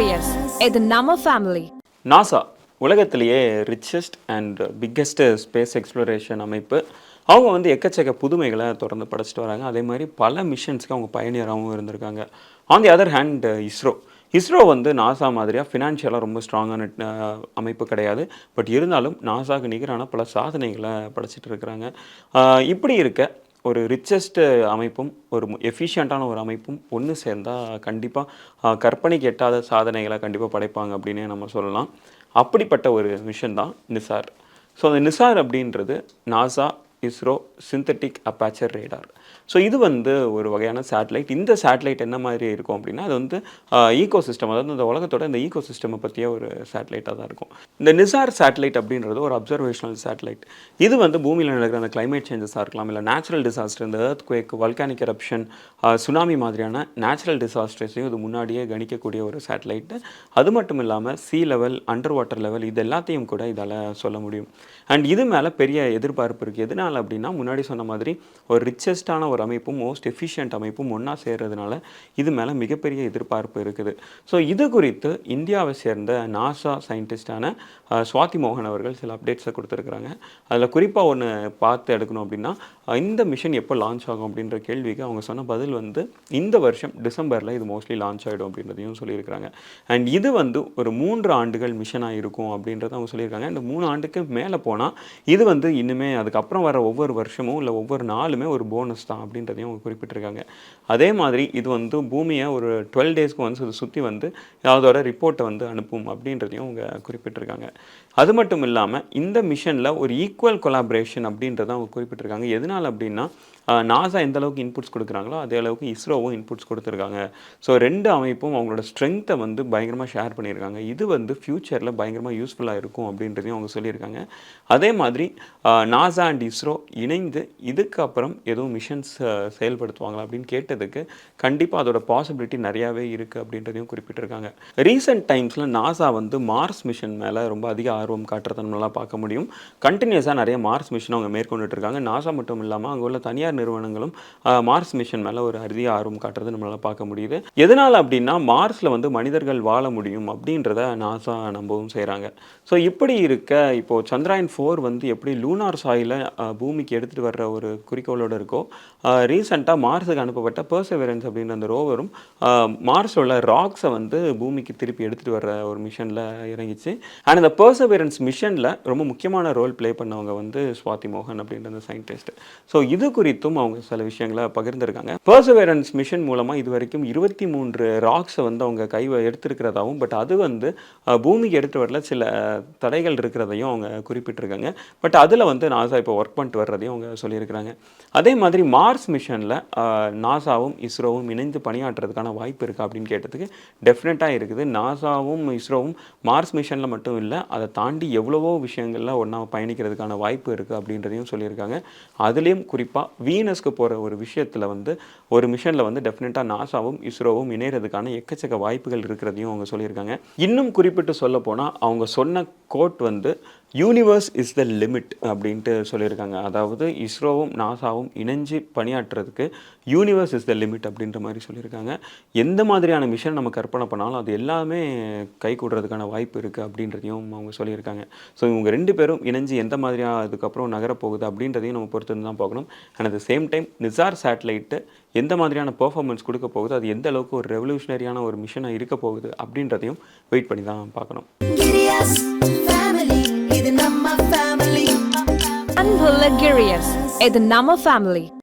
Gurius, இது நம்ம family. NASA உலகத்திலேயே richest and biggest space exploration அமைப்பு. அவங்க வந்து எக்கச்சக்க புதுமைகளை தொடர்ந்து படைச்சிட்டு வராங்க. அதே மாதிரி பல மிஷன்ஸ்க்கு அவங்க பயணியராகவும் இருந்திருக்காங்க. On the other hand ISRO வந்து நாசா மாதிரியாக ஃபினான்ஷியலாக ரொம்ப ஸ்ட்ராங்கான அமைப்பு கிடையாது. பட் இருந்தாலும் நாசாவுக்கு நிகரான பல சாதனைகளை படைச்சிட்டு இருக்கிறாங்க. இப்படி இருக்க ஒரு ரிச்சஸ்ட் அமைப்பும் ஒரு எஃபிஷியண்ட்டான ஒரு அமைப்பும் ஒன்று சேர்ந்தால் கண்டிப்பாக கற்பனைக்கு எட்டாத சாதனைகளை கண்டிப்பாக படைப்பாங்க அப்படின்னே நம்ம சொல்லலாம். அப்படிப்பட்ட ஒரு மிஷன் தான் நிசார். ஸோ அந்த நிசார் அப்படின்றது NASA ISRO synthetic aperture radar. So இது வந்து ஒரு வகையான சேட்டலைட். இந்த சேட்டலைட் என்ன மாதிரி இருக்கும் அப்படின்னா, அது வந்து ஈகோ சிஸ்டம், அதாவது இந்த உலகத்தோட இந்த ஈகோ சிஸ்டமை பற்றிய ஒரு சேட்டலைட்டாக தான் இருக்கும். இந்த நிசார் சேட்டலைட் அப்படின்றது ஒரு அப்சர்வேஷனல் சேட்டலைட். இது வந்து பூமியில் நடக்கிற அந்த கிளைமேட் சேஞ்சஸாக இருக்கலாம், இல்லை நேச்சுரல் டிசாஸ்டர், இந்த earthquake, volcanic eruption, tsunami மாதிரியான நேச்சுரல் டிசாஸ்டர்ஸையும் இது முன்னாடியே கணிக்கக்கூடிய ஒரு சேட்டலைட்டு. அது மட்டும் இல்லாமல் sea level, under water level, இது எல்லாத்தையும் கூட இதால் சொல்ல முடியும். அண்ட் இது மேலே பெரிய எதிர்பார்ப்பு இருக்குது. எதனால் அப்படின்னா, முன்னாடி சொன்ன மாதிரி ஒரு ரிச்சஸ்டான ஒரு அமைப்பும் மோஸ்ட் எஃபிஷியன்ட் அமைப்பும் ஒன்றா சேர்றதுனால இது மேலே மிகப்பெரிய எதிர்பார்ப்பு இருக்குது. ஸோ இது குறித்து இந்தியாவை சேர்ந்த நாசா சயின்டிஸ்டான சுவாதி மோகன் அவர்கள் சில அப்டேட்ஸை கொடுத்துருக்குறாங்க. அதில் குறிப்பாக ஒன்று பார்த்து எடுக்கணும் அப்படின்னா, இந்த மிஷன் எப்போ லான்ச் ஆகும் அப்படின்ற கேள்விக்கு அவங்க சொன்ன பதில் வந்து இந்த வருஷம் டிசம்பரில் இது மோஸ்ட்லி லான்ச் ஆகிடும் அப்படின்றதையும் சொல்லியிருக்கிறாங்க. அண்ட் இது வந்து ஒரு 3 ஆண்டுகள் மிஷனாக இருக்கும் அப்படின்றத அவங்க சொல்லியிருக்காங்க. இந்த 3 ஆண்டுக்கு மேலே போனால் இது வந்து இன்னுமே அதுக்கப்புறம் வர ஒவ்வொரு வருஷமும் இல்லை ஒவ்வொரு நாளுமே ஒரு போனஸ் தான் அப்படின்றதையும் அவங்க குறிப்பிட்டிருக்காங்க. அதே மாதிரி இது வந்து பூமியை ஒரு 12 டேஸ்க்கு வந்து இது சுற்றி வந்து அதோட ரிப்போர்ட்டை வந்து அனுப்பும் அப்படின்றதையும் அவங்க குறிப்பிட்டிருக்காங்க. அது மட்டும் இல்லாமல் இந்த மிஷனில் ஒரு ஈக்குவல் கொலாபரேஷன் அப்படின்றத அவங்க குறிப்பிட்டிருக்காங்க. எதனால் அப்படின்னா, நாசா எந்த அளவுக்கு இன்புட்ஸ் கொடுக்குறாங்களோ அதே அளவுக்கு இஸ்ரோவும் இன்புட்ஸ் கொடுத்துருக்காங்க. ஸோ 2 அமைப்பும் அவங்களோட ஸ்ட்ரென்த்தை வந்து பயங்கரமாக ஷேர் பண்ணியிருக்காங்க. இது வந்து ஃப்யூச்சரில் பயங்கரமாக யூஸ்ஃபுல்லாக இருக்கும் அப்படின்றதையும் அவங்க சொல்லியிருக்காங்க. அதே மாதிரி நாசா அண்ட் இஸ்ரோ இணைந்து இதுக்கப்புறம் எதுவும் மிஷன்ஸ் செயல்படுத்துவாங்களா அப்படின்னு கேட்டதுக்கு கண்டிப்பாக அதோட பாசிபிலிட்டி நிறையாவே இருக்குது அப்படின்றதையும் குறிப்பிட்டிருக்காங்க. ரீசெண்ட் டைம்ஸில் நாசா வந்து மார்ஸ் மிஷன் மேலே ரொம்ப அதிக ஆர்வம் காட்டுறதை நம்மளால் பார்க்க முடியும். கண்டினியூஸாக நிறைய மார்ஸ் மிஷன் அவங்க மேற்கொண்டுட்டு இருக்காங்க. நாசா மட்டும் இல்லாமல் அங்கே உள்ள தனியார் நிறுவனங்களும் மார்ஸ் மிஷன் மேலே ஒரு அதிக ஆர்வம் காட்டுறது நம்மளால் பார்க்க முடியுது. எதனால் அப்படின்னா, மார்ஸில் வந்து மனிதர்கள் வாழ முடியும் அப்படின்றத நாசா நம்பவும் செய்கிறாங்க. ஸோ இப்படி இருக்க இப்போது சந்திராயன் 4 வந்து எப்படி லூனார் சாயிலை பூமிக்கு எடுத்துகிட்டு வர்ற ஒரு குறிக்கோளோடு இருக்கோ, ரீசெண்டாக மார்ஸுக்கு அனுப்பப்பட்ட பெர்செவரன்ஸ் அப்படின்ற அந்த ரோவரும் மார்ஸோட ராக்ஸை வந்து பூமிக்கு திருப்பி எடுத்துகிட்டு வர்ற ஒரு மிஷனில் இறங்கிச்சு. அண்ட் இந்த பெர்செவரன்ஸ் மிஷனில் ரொம்ப முக்கியமான ரோல் ப்ளே பண்ணவங்க வந்து சுவாதி மோகன் அப்படின்ற அந்த சயின்டிஸ்ட். ஸோ இது குறித்தும் அவங்க சில விஷயங்களை பகிர்ந்திருக்காங்க. பெர்செவரன்ஸ் மிஷன் மூலமாக இது வரைக்கும் 23 ராக்ஸை வந்து அவங்க எடுத்திருக்கிறதாவும், பட் அது வந்து பூமிக்கு எடுத்து வரல சில தடைகள் இருக்கிறதையும் அவங்க குறிப்பிட்டிருக்காங்க. பட் அதில் வந்து நாசா இப்போ ஒர்க் பண்ணிட்டு வர்றதையும் அவங்க சொல்லியிருக்கிறாங்க. அதே மாதிரி மார்ஸ் மிஷனில் நாசாவும் இஸ்ரோவும் இணைந்து பணியாற்றுறதுக்கான வாய்ப்பு இருக்கா அப்படின்னு கேட்டதுக்கு டெஃபினட்டாக இருக்குது. நாசாவும் இஸ்ரோவும் மார்ஸ் மிஷனில் மட்டும் இல்லை, அதை தாண்டி எவ்வளவோ விஷயங்களில் ஒன்றா பயணிக்கிறதுக்கான வாய்ப்பு இருக்குது அப்படின்றதையும் சொல்லியிருக்காங்க. அதுலேயும் குறிப்பாக வீனஸ்க்கு போகிற ஒரு விஷயத்தில் வந்து ஒரு மிஷனில் வந்து டெஃபினட்டாக நாசாவும் இஸ்ரோவும் இணைகிறதுக்கான எக்கச்சக்க வாய்ப்புகள் இருக்கிறதையும் அவங்க சொல்லியிருக்காங்க. இன்னும் குறிப்பிட்டு சொல்ல போனால் அவங்க சொன்ன கோட் வந்து யூனிவர்ஸ் இஸ் த லிமிட் அப்படின்ட்டு சொல்லியிருக்காங்க. அதாவது இஸ்ரோவும் நாசாவும் இணைஞ்சு பணியாற்றுறதுக்கு யூனிவர்ஸ் இஸ் த லிமிட் அப்படின்ற மாதிரி சொல்லியிருக்காங்க. எந்த மாதிரியான மிஷன் நம்ம கற்பனை பண்ணாலும் அது எல்லாமே கை கூடுறதுக்கான வாய்ப்பு இருக்குது அப்படின்றதையும் அவங்க சொல்லியிருக்காங்க. ஸோ இவங்க 2 பேரும் இணைஞ்சு எந்த மாதிரியாக அதுக்கப்புறம் நகரப்போகுது அப்படின்றதையும் நம்ம பொறுத்து தான் பார்க்கணும். And at the same time Nisar satellite எந்த மாதிரியான பெர்ஃபார்மன்ஸ் கொடுக்க போகுது, அது எந்த அளவுக்கு ஒரு ரெவல்யூஷனரியான ஒரு மிஷனாக இருக்க போகுது அப்படின்றதையும் வெயிட் பண்ணி தான் பார்க்கணும். அன்புள்ள Gurius, இது நம்ம ஃபேமிலி.